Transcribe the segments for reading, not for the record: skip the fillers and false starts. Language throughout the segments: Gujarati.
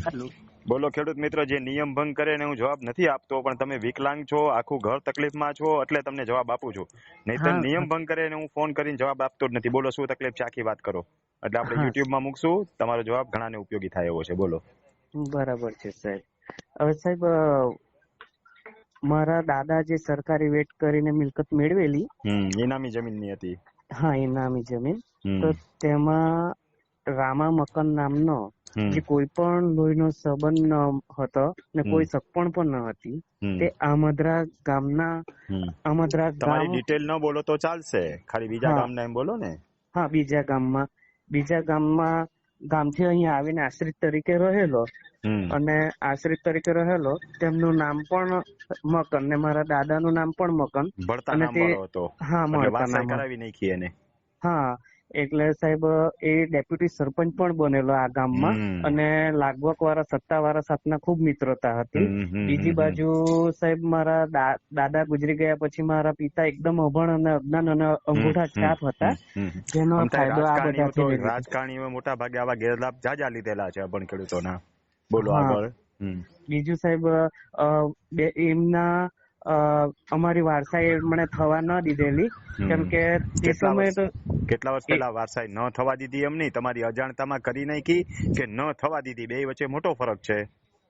હેલો. બોલો ખેડૂત મિત્ર, જે નિયમ ભંગ કરે ને હું જવાબ નથી આપતો, પણ તમે વિકલાંગ છો, આખું ઘર તકલીફમાં છો એટલે તમને જવાબ આપું છું. નહીંતર હા નિયમ ભંગ કરે ને હું ફોન કરીને જવાબ આપતો જ નથી. બોલો શું તકલીફ છે, આખી વાત કરો. એટલે આપણે હા યુટ્યુબમાં મૂકશું, તમારો જવાબ ઘણાને ઉપયોગી થાય એવો છે. બોલો. બરાબર છે સાહેબ. હવે સાહેબ મારા દાદા જે સરકારી વેટ કરીને મિલકત મેળવેલી, ઇનામી જમીનની હતી. હા ઇનામી જમીન, તો હમ તેમાં રામા મકન નામનો હમ જે કોઈ પણ લોહીનો સંબંધ ન હતો ને હમ કોઈ સગપણ પણ ન હતી, હમ તે આમદરા ગામના હમ આમદરા તમારી ગામ, ડિટેલ ન બોલો તો ચાલશે, ખાલી બીજા હા ગામના એમ બોલો ને. હા બીજા ગામમાં ગામથી અહીંયા આવીને આશ્રિત તરીકે રહેલો, હમ અને આશ્રિત તરીકે રહેલો તેમનું નામ પણ મકન ને મારા દાદાનું નામ પણ મકન. ભળતા અને નામ તે વાળો હતો હા એટલે મળતા વારસાઈ નામ, કરાવી નાખી એને. હા એટલે સાહેબ એ ડેપ્યુટી સરપંચ પણ બનેલો આ ગામમાં, હમ અને લાગવક વાળા સત્તાવાળા સાથના ખૂબ મિત્રતા હતી. હમ હમ બીજી હમ હમ બાજુ સાહેબ મારા દાદા ગુજરી ગયા પછી મારા પિતા એકદમ અભણ અને અજ્ઞાન અને હમ અંગૂઠા હમ છાપ હતા, હમ જેનો આમ થાય ફાયદો આ રાજકારણીઓ તો બધાથી લઈ લીધો. રાજકારણીઓ મોટા ભાગે આવા ગેરલાભ જાજા લીધેલા છે અભણ ખેડૂતોના. બોલો હા આગળ. બીજું સાહેબ એમના અમારી વારસાઈ એમણે થવા ન દીધેલી, કેમ હમ કે તે સમયે તો કેટલા વર્ષ પહેલા વારસાઈ ન થવા દીધી એમ નહીં, તમારી અજાણતામાં કરી નાખી કે ન થવા દીધી, બે વચ્ચે મોટો ફરક છે.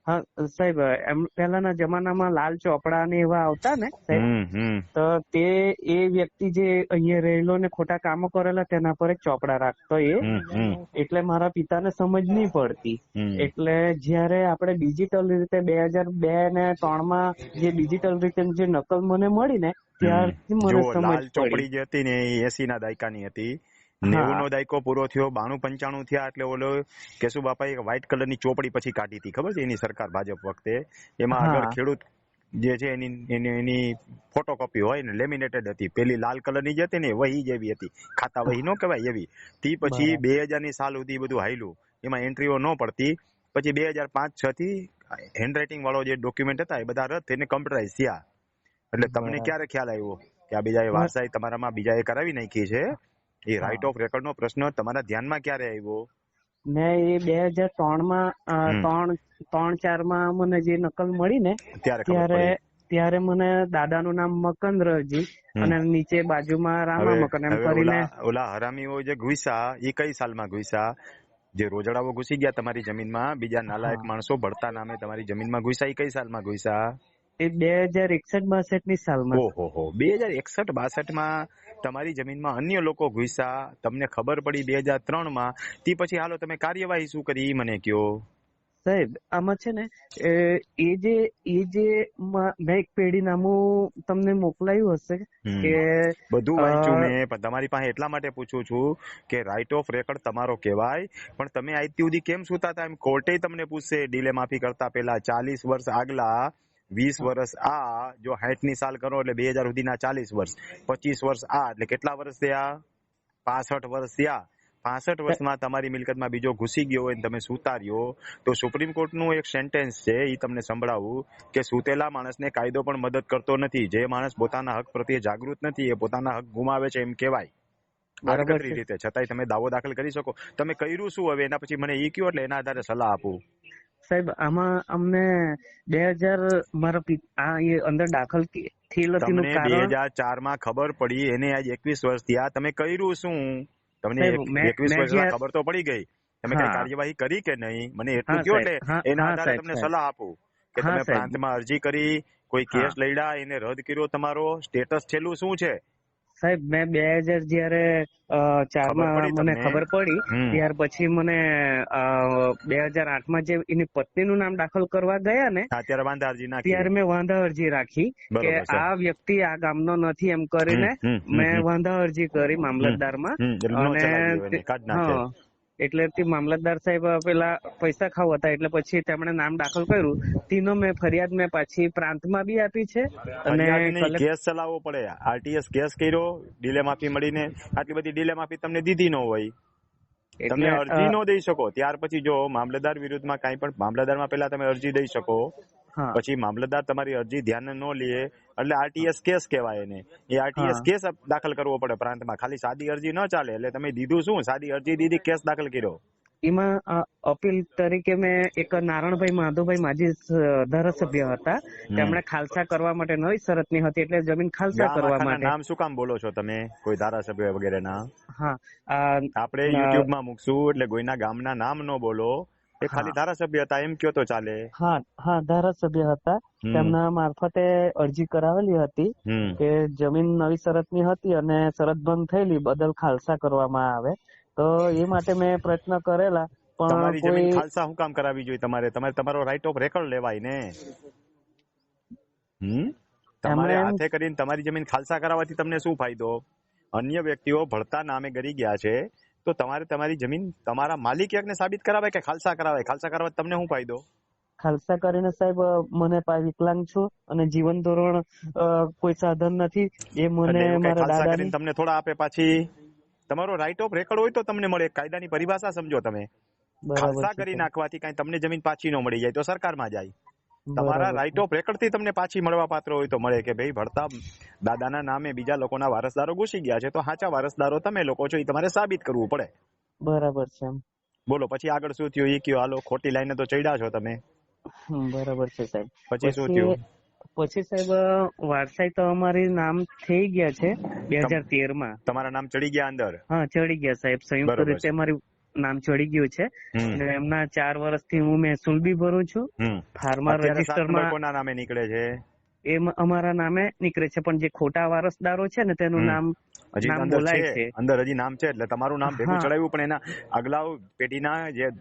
હા સાહેબ, એમ પહેલાના જમાનામાં લાલ ચોપડા ને એવા આવતા ને સાહેબ, હમ હમ તો એ વ્યક્તિ જે અહીંયા રહેલો ને ખોટા કામો કરેલા તેના પર એક ચોપડા રાખતો એ, હમ હમ એટલે મારા પિતાને સમજ નહીં પડતી. હમ એટલે જ્યારે આપણે ડિજિટલ રીતે 2002 ને 3 માં જે ડિજિટલ રીતે જે નકલ મને મળી ને, ત્યારથી મને જુઓ, સમજ લાલ પડી. ચોપડી જે હતી ને એ 80 ના દાયકાની હતી. હા 90 નો દાયકો પૂરો થયો, 92-95 થયા એટલે ઓલો કેશુબાપાએ એક વ્હાઈટ કલરની ચોપડી પછી કાઢી હતી, ખબર છે? એની સરકાર ભાજપ વખતે. એમાં આગળ હા ખેડૂત જે છે એની ફોટોકોપી હોય ને, લેમિનેટેડ હતી. પેલી લાલ કલરની જે હતી ને વહી જેવી હતી, ખાતા વહી નો કહેવાય એવી. તી પછી બરાબર 2000 ની સાલ સુધી બધું હાયલું, એમાં એન્ટ્રીઓ ન પડતી. પછી 2005-6 થી હેન્ડરાઇટિંગ વાળો જે ડોક્યુમેન્ટ હતા એ બધા રદ થઈને કમ્પ્યુટરાઇઝ થયા. એટલે તમને બરાબર ક્યારે ખ્યાલ આવ્યો કે આ બીજાએ વારસાઈ તમારામાં બીજાએ કરાવી નાખી છે? એ હા રાઇટ ઓફ રેકોર્ડનો પ્રશ્ન તમારા ધ્યાનમાં ક્યારે આવ્યો? મેં એ 2003 માં હમ 3-4 માં મને જે નકલ મળી ને, ત્યારે ખબર ત્યારે પડી. ત્યારે મને દાદાનું નામ મકંદરજી હમ અને નીચે બાજુમાં રામા હવે મકન એમ હવે કરીને. ઓલા હરામીઓ જે ઘુસ્યા એ કઈ સાલમાં ઘુસ્યા? જે રોજડાઓ ઘુસી ગયા તમારી જમીનમાં, બીજા નાલાયક હા માણસો ભળતા નામે તમારી જમીનમાં ઘુસ્યા, એ કઈ સાલમાં ઘુસ્યા? એ 2061-62 ની સાલમાં. ઓહો હો, 2061-62 માં તમારી જમીનમાં અન્ય લોકો ઘુસ્યા, તમને ખબર પડી 2003 માં. તે પછી હાલો તમે કાર્યવાહી શું કરી ઈ મને કયો. સાહેબ આમાં છે ને, એ જે મેં એક પેઢીનામું તમને મોકલાયું હશે કે બધું અ, વાંચ્યું મેં, પણ તમારી પાસે એટલા માટે પૂછું છું કે રાઇટ ઓફ રેકોર્ડ તમારો કહેવાય, પણ તમે આજ સુધી કેમ સુતા હતા? એમ કોર્ટે તમને પૂછશે ડીલે માફી કરતા પહેલા 40 વર્ષ આગલા, 20 વર્ષ આ, જો 60 ની સાલ કરો એટલે 2000 સુધીના 40 વર્ષ, 25 વર્ષ આ, એટલે કેટલા વર્ષ થયા? 65 વર્ષ થયા. 65 વર્ષમાં તમારી મિલકતમાં બીજો ઘૂસી ગયો હોય ને તમે સુતા રહ્યો, તો સુપ્રીમ કોર્ટનું એક સેન્ટેન્સ છે, એ તમને સંભળાવું કે સુતેલા માણસને કાયદો પણ મદદ કરતો નથી. જે માણસ પોતાના હક પ્રત્યે જાગૃત નથી એ પોતાના હક ગુમાવે છે એમ કહેવાય. બરાબર આડકતરી છે રીતે છતાંય તમે દાવો દાખલ કરી શકો. તમે કર્યું શું હવે એના પછી મને એ કયો, એટલે એના આધારે સલાહ આપું. સાહેબ. આમાં અમને 2000 મારા એ અંદર દાખલ થયેલ હતી નું તમને કારણ 2004 માં ખબર પડી, એને આજ 21 વર્ષ થયા, તમે કર્યું શું? તમને સાહેબ 21 મેં વર્ષના જ્યાં ખબર તો પડી ગઈ, તમે કઈ હા કાર્યવાહી કરી કે નહીં મને હા એટલું કયો, સાહેબ, એટલે હા એના હા આધારે સાહેબ તમને સાહેબ સલાહ આપું કે હા તમે સાહેબ પ્રાંતમાં અરજી કરી, કોઈ હા કેસ લડ્યા, એને રદ કર્યો, તમારો સ્ટેટસ છેલ્લું શું છે? સાહેબ મેં 2000 જયારે ખબર 4 માં પડી મને તમને? ખબર પડી, હમ ત્યાર પછી મને 2008 માં જે એની પત્નીનું નામ દાખલ કરવા ગયા ને, અત્યારે વાંધા અરજી નાખી. ત્યારે મેં વાંધા અરજી રાખી કે બરોબર છે. આ વ્યક્તિ આ ગામનો નથી એમ કરીને મેં વાંધા અરજી કરી મામલતદારમાં. એટલે નો અને ચલાવી હોય એને કાઢ નાખે. હા, એટલે તે મામલતદાર સાહેબ પેલા પૈસા ખાવ હતા, એટલે પછી તેમણે નામ દાખલ કર્યું. તેનો મેં ફરિયાદ પાછી પ્રાંતમાં બી આપી છે અને ફરિયાદ નહીં, કેસ ચલાવવો પડે. આરટીએસ કેસ કર્યો, ડીલે માફી મળીને આટલી બધી ડીલે માફી તમને દીધી ન હોય, તમે એટલે અરજી ન દઈ શકો. ત્યાર પછી જો મામલતદાર વિરુદ્ધમાં કાંઈ પણ, મામલતદારમાં પહેલા તમે અરજી દઈ શકો, હા પછી મામલતદાર તમારી અરજી ધ્યાન ન લે એટલે આરટીએસ કેસ કહેવાય એને. એ આરટીએસ હા કેસ દાખલ કરવો પડે પ્રાંતમાં. ખાલી સાદી અરજી ન ચાલે. એટલે તમે દીધું શું? સાદી અરજી દીધી, કેસ દાખલ કર્યો. એમાં અપીલ તરીકે મેં એક નારણભાઈ માધવભાઈ માજી ધારાસભ્ય હતા. તેમણે ખાલસા કરવા માટે નવી શરતની હતી એટલે જમીન ખાલસા ગામ કરવા આખાના માટે. નામ શું કામ બોલો છો તમે કોઈ ધારાસભ્ય વગેરેના? હા આપણે યુટ્યુબ માં મૂકશું એટલે કોઈના ગામના નામ ન બોલો. એ ખાલી ધારાસભ્ય હતા એમ કયો તો ચાલે. હા ધારાસભ્ય હતા. તેમના મારફતે અરજી કરાવેલી હતી કે જમીન નવી શરતની હતી અને શરત ભંગ થયેલી બદલ ખાલસા કરવામાં આવે. તો એ માટે મેં પ્રયત્ન કરેલા પણ તમારી કોઈ જમીન ખાલસા શું કામ કરાવવી જોઈએ? તમારો રાઇટ ઓફ રેકર્ડ લેવાય ને. તમારે હાથે કરીને તમારી જમીન ખાલસા કરાવવાથી તમને શું ફાયદો? અન્ય વ્યક્તિઓ ભળતા નામે ગરી ગયા છે તો તમારે તમારી જમીન તમારા માલિક એકને સાબિત કરાવાય કે ખાલસા કરાવાય? ખાલસા કરાવવા તમને શું ફાયદો? ખાલસા કરીને સાહેબ મને વિકલાંગ છું અને જીવન ધોરણ કોઈ સાધન નથી. એ મને મારા દાદાની તમને થોડા આપે પાછી? તમારો રાઇટ ઓફ રેકર્ડ હોય તો તમને મળે. કાયદાની પરિભાષા સમજો તમે. ખાલસા કરી નાખવાથી કઈ તમને જમીન પાછી ન મળી જાય તો સરકારમાં જાય. તમારા રાઇટ ઓફ રેકર્ડ થી તમને પાછી મળવા પાત્ર હોય તો મળે કે ભાઈ ભળતા દાદાના નામે બીજા લોકોના વારસદારો ઘૂસી ગયા છે તો સાચા વારસદારો તમે લોકો છો એ તમારે સાબિત કરવું પડે. બરાબર છે. બોલો પછી આગળ શું થયું? એ કયો હાલો. ખોટી લાઈને તો ચડ્યા છો તમે. બરાબર છે સાહેબ. પછી શું થયું? પછી સાહેબ વારસાઈ તો અમારી નામ થઈ ગયા છે 2013 માં. તમારા નામ ચડી ગયા અંદર? હા ચડી ગયા સાહેબ. સંયુક્ત રીતે અમારી નામ ચડી ગયું છે. એમના 4 વર્ષથી હું મહેસૂલ બી ભરું છું. ફાર્મર રજીસ્ટરમાં કોના નામે નીકળે છે? એ અમારા નામે નીકળે છે પણ જે ખોટા વારસદારો છે ને તેનું નામ બોલાય છે. અંદર હજી નામ છે એટલે તમારું નામ ભેગું ચડાવ્યું પણ એના અગલા પેઢીના જે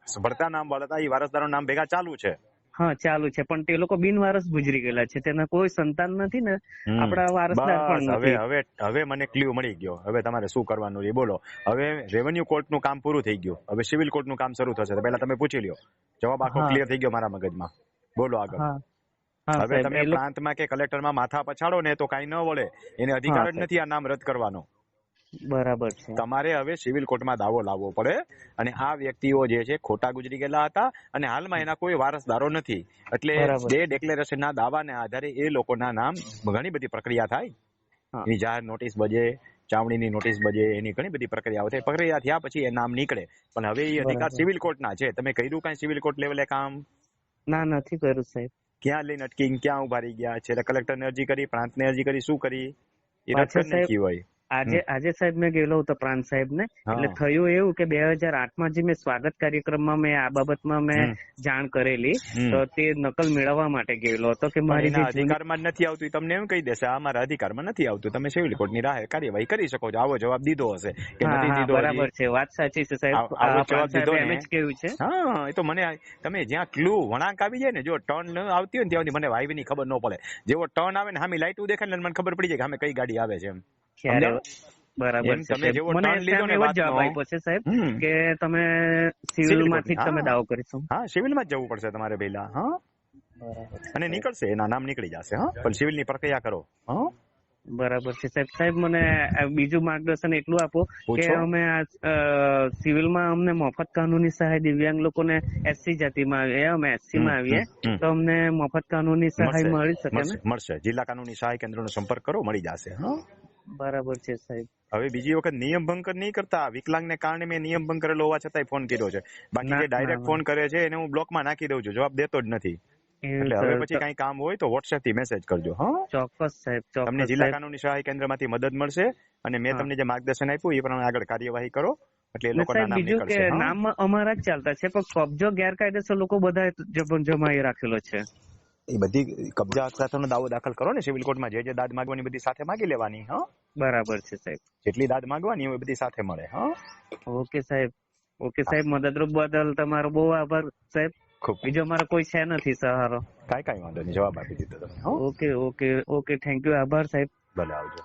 ભરતા નામ વાળા એ વારસદારો નામ ભેગા ચાલુ છે. હા ચાલુ છે પણ તે લોકો બિનવારસ ગુજરી ગયેલા છે. તેના કોઈ સંતાન નથી ને આપણા વારસદાર પણ નથી. હવે મને ક્લ્યુ મળી ગયો. હવે તમારે શું કરવાનું છે બોલો. હવે રેવન્યુ કોર્ટનું કામ પૂરું થઈ ગયું. હવે સિવિલ કોર્ટનું કામ શરૂ થશે. તો પહેલા તમે પૂછી લ્યો. જવાબ આખો ક્લિયર થઈ ગયો મારા મગજમાં. બોલો આગળ. હવે તમે પ્રાંતમાં કે કલેક્ટરમાં માથા પછાડો ને તો કઈ ન વળે. એને અધિકાર જ નથી આ નામ રદ કરવાનો. બરાબર છે. તમારે હવે સિવિલ કોર્ટમાં દાવો લાવવો પડે અને આ વ્યક્તિઓ જે છે ખોટા ગુજરી ગયેલા હતા અને હાલમાં એના કોઈ વારસદારો નથી એટલે બે ડિક્લેરેશનના દાવાને આધારે એ લોકોના નામ ઘણી બધી પ્રક્રિયા થાય. એની જાહેર નોટિસ બજે, ચાવણીની નોટિસ બજે, એની ઘણી બધી પ્રક્રિયાઓ થાય. પ્રક્રિયા થયા પછી એ નામ નીકળે. પણ હવે એ અધિકાર સિવિલ કોર્ટના છે. તમે કર્યું કઈ સિવિલ કોર્ટ લેવલે કામ? ના, નથી કર્યું સાહેબ. ક્યાં લઈને અટકી ક્યાં ઉભા રહી ગયા છે? કલેક્ટરને અરજી કરી, પ્રાંતને અરજી કરી, શું કરી? એ રદ કરી નાખી હોય. આજે સાહેબ મેં ગયેલો હતો પ્રાંત સાહેબ ને. એટલે થયું એવું કે 2008માં જે મેં સ્વાગત કાર્યક્રમમાં મેં આ બાબતમાં મેં જાણ કરેલી તો તે નકલ મેળવવા માટે ગયેલો હતો કે મારી અધિકારમાં નથી આવતું. તમને એમ કહી દેશે આ મારા અધિકારમાં નથી આવતું. તમે સિવિલ કોર્ટની રાહે કાર્યવાહી કરી શકો છો. આવો જવાબ દીધો હશે કે નથી દીધો? બરાબર છે, વાત સાચી છે સાહેબ. જવાબ દીધો એમ જ કેવું છે. હા, એ તો મને તમે જ્યાં ક્લુ વળાંક આવી જાય ને, જો ટર્ન આવતી હોય ને ત્યાંથી મને વાઈવ ની ખબર ન પડે. જેવો ટર્ન આવે ને સામે લાઈટ દેખાય ને મને ખબર પડી જાય કે સામે કઈ ગાડી આવે છે એમ. બરાબર છે. મને એવો જવાબ આપ્યો છે સાહેબ કે તમે સિવિલ માંથી તમે દાવો કરીશું. હા, સિવિલ માં જ જવું પડશે તમારે પહેલા. હા, અને નીકળશે, એના નામ નીકળી જશે. હા, પણ સિવિલ ની પ્રક્રિયા કરો. હા, બરાબર છે સાહેબ. સાહેબ મને બીજું માર્ગદર્શન એટલું આપો કે અમે સિવિલમાં અમને મફત કાનૂની સહાય દિવ્યાંગ લોકોને SC જાતિમાં આવીએ, અમે SC માં આવીએ તો અમને મફત કાનૂની સહાય મળી શકે ને? મળશે. જિલ્લા કાનૂની સહાય કેન્દ્રનો સંપર્ક કરો, મળી જશે. હા, બરાબર છે સાહેબ. હવે બીજી વખત નિયમ ભંગ નહીં કરતા. વિકલાંગને કારણે મેં નિયમ ભંગ કરેલો હોવા છતાંય ફોન કર્યો છે. બાકી જે ડાયરેક્ટ ફોન કરે છે એને હું બ્લોકમાં નાખી દઉં છું, જવાબ દેતો જ નથી. એટલે હવે પછી કઈ કામ હોય તો WhatsApp થી મેસેજ કરજો. હા, ચોક્કસ સાહેબ. તમને જિલ્લા કાનૂની સહાય કેન્દ્રમાંથી મદદ મળશે અને મેં તમને જે માર્ગદર્શન આપ્યું એ પ્રમાણે આગળ કાર્યવાહી કરો એટલે એ લોકોના નામ નીકળશે. બીજું કે નામ અમારા જ ચાલતા છે પણ કબજો ગેરકાયદેસર લોકો બધા જમાઈ રાખેલો છે. એ બધી કબજા સાથેનો દાવો દાખલ કરો ને સિવિલ કોર્ટમાં. જે દાદ માંગવાની બધી સાથે માંગી લેવાની. હા, બરાબર છે સાહેબ. જેટલી દાદ માંગવાની હોય બધી સાથે મળે. હા, ઓકે સાહેબ. ઓકે સાહેબ, મદદરૂપ બદલ તમારો બહુ આભાર સાહેબ. બીજો અમારો કોઈ છે નથી સહારો. કઈ વાંધો નહીં, જવાબ આપી દીધો તમે. ઓકે થેન્ક યુ, આભાર સાહેબ. ભલે આવજો.